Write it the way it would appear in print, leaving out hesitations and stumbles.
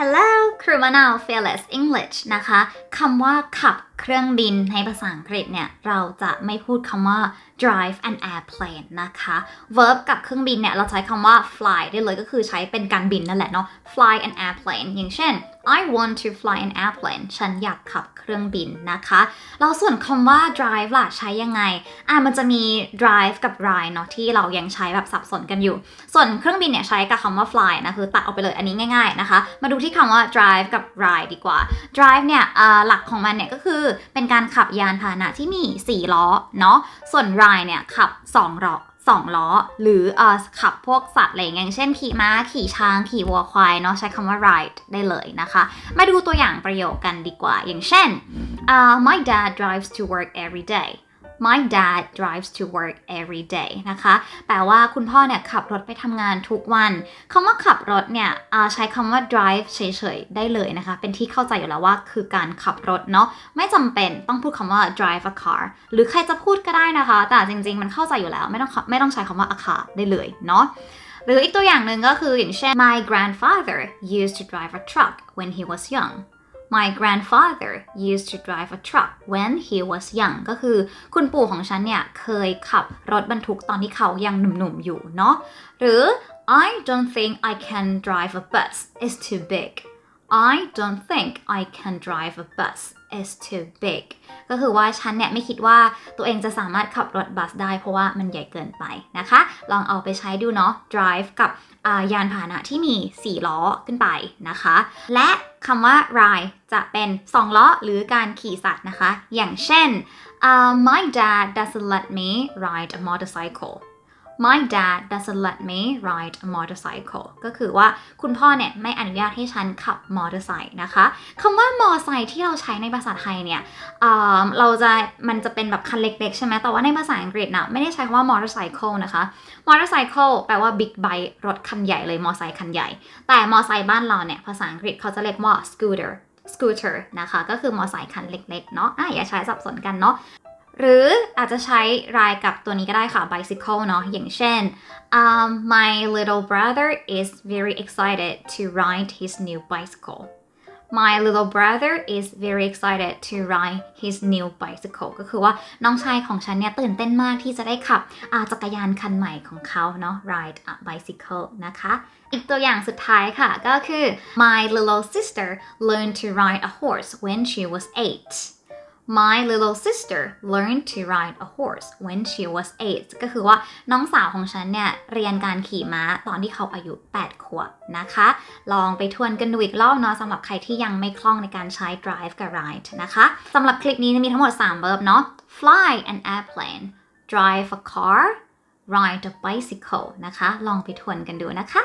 Hello ครูมะนาว Fearless English นะคะคำว่าขับเครื่องบินในภาษาอังกฤษเนี่ยเราจะไม่พูดคำว่า drive an airplane นะคะ verb กับเครื่องบินเนี่ยเราใช้คำว่า fly ได้เลยก็คือใช้เป็นการบินนั่นแหละเนาะ fly an airplane อย่างเช่น I want to fly an airplane ฉันอยากขับเครื่องบินนะคะแล้วส่วนคำว่า drive ล่ะใช้ยังไงมันจะมี drive กับ ride เนาะที่เรายังใช้แบบสับสนกันอยู่ส่วนเครื่องบินเนี่ยใช้กับคำว่า fly นะคือตัดออกไปเลยอันนี้ง่ายๆนะคะมาดูที่คำว่า drive กับ ride ดีกว่า drive เนี่ยหลักของมันเนี่ยก็คือเป็นการขับยานพาหนะที่มี4ล้อเนาะส่วน ride เนี่ยขับ2ล้อหรือขับพวกสัตว์อะไรอย่างเช่นขี่ม้าขี่ช้างขี่วัวควายเนาะใช้คำว่า ride ได้เลยนะคะมาดูตัวอย่างประโยคกันดีกว่าอย่างเช่นmy dad drives to work every day My dad drives to work every day นะคะแปลว่าคุณพ่อเนี่ยขับรถไปทำงานทุกวันคำว่าขับรถเนี่ยใช้คำว่า drive เฉยๆได้เลยนะคะเป็นที่เข้าใจอยู่แล้วว่าคือการขับรถเนาะไม่จำเป็นต้องพูดคำว่า drive a car หรือใครจะพูดก็ได้นะคะแต่จริงๆมันเข้าใจอยู่แล้วไม่ต้องใช้คำว่า a car ได้เลยเนาะหรืออีกตัวอย่างหนึ่งก็คืออย่างเช่น My grandfather used to drive a truck when he was young My grandfather used to drive a truck when he was young ก็คือคุณปู่ของฉันเนี่ยเคยขับรถบรรทุกตอนที่เขายังหนุ่มๆอยู่เนาะหรือ I don't think I can drive a bus it's too big I don't think I can drive a bus it's too big ก็คือว่าฉันเนี่ยไม่คิดว่าตัวเองจะสามารถขับรถบัสได้เพราะว่ามันใหญ่เกินไปนะคะลองเอาไปใช้ดูเนาะ drive กับยานพาหนะที่มี4ล้อขึ้นไปนะคะและคำว่า ride จะเป็น2ล้อหรือการขี่สัตว์นะคะอย่างเช่นMy dad doesn't let me ride a motorcycle My dad doesn't let me ride a motorcycle ก็คือว่าคุณพ่อเนี่ยไม่อนุญาตให้ฉันขับมอเตอร์ไซค์นะคะคำว่ามอเตอร์ไซค์ที่เราใช้ในภาษาไทยเนี่ยมันจะเป็นแบบคันเล็กๆใช่ไหมแต่ว่าในภาษาอังกฤษนะไม่ได้ใช้คำว่ามอเตอร์ไซค์นะคะมอเตอร์ไซค์แปลว่าบิ๊กไบค์รถคันใหญ่เลยมอเตอร์ไซค์คันใหญ่แต่มอเตอร์ไซค์บ้านเราเนี่ยภาษาอังกฤษเขาจะเรียกว่า scooter นะคะก็คือมอเตอร์ไซค์คันเล็กๆเนาะอย่าใช้สับสนกันเนาะหรืออาจจะใช้รายกับตัวนี้ก็ได้ค่ะ bicycle เนาะอย่างเช่นMy little brother is very excited to ride his new bicycle My little brother is very excited to ride his new bicycle ก็คือว่าน้องชายของฉันเนี่ยตื่นเต้นมากที่จะได้ขับจักรยานคันใหม่ของเขาเนาะ ride a bicycle นะคะอีกตัวอย่างสุดท้ายค่ะก็คือ My little sister learned to ride a horse when she was 8My little sister learned to ride a horse when she was 8 ก็คือว่าน้องสาวของฉันเนี่ยเรียนการขี่ม้าตอนที่เขาอายุ8 ขวบนะคะลองไปทวนกันดูอีกรอบเนาะสำหรับใครที่ยังไม่คล่องในการใช้ drive กับ ride นะคะสำหรับคลิปนี้มีทั้งหมด3 verb เนาะ fly an airplane drive a car ride a bicycle นะคะลองไปทวนกันดูนะคะ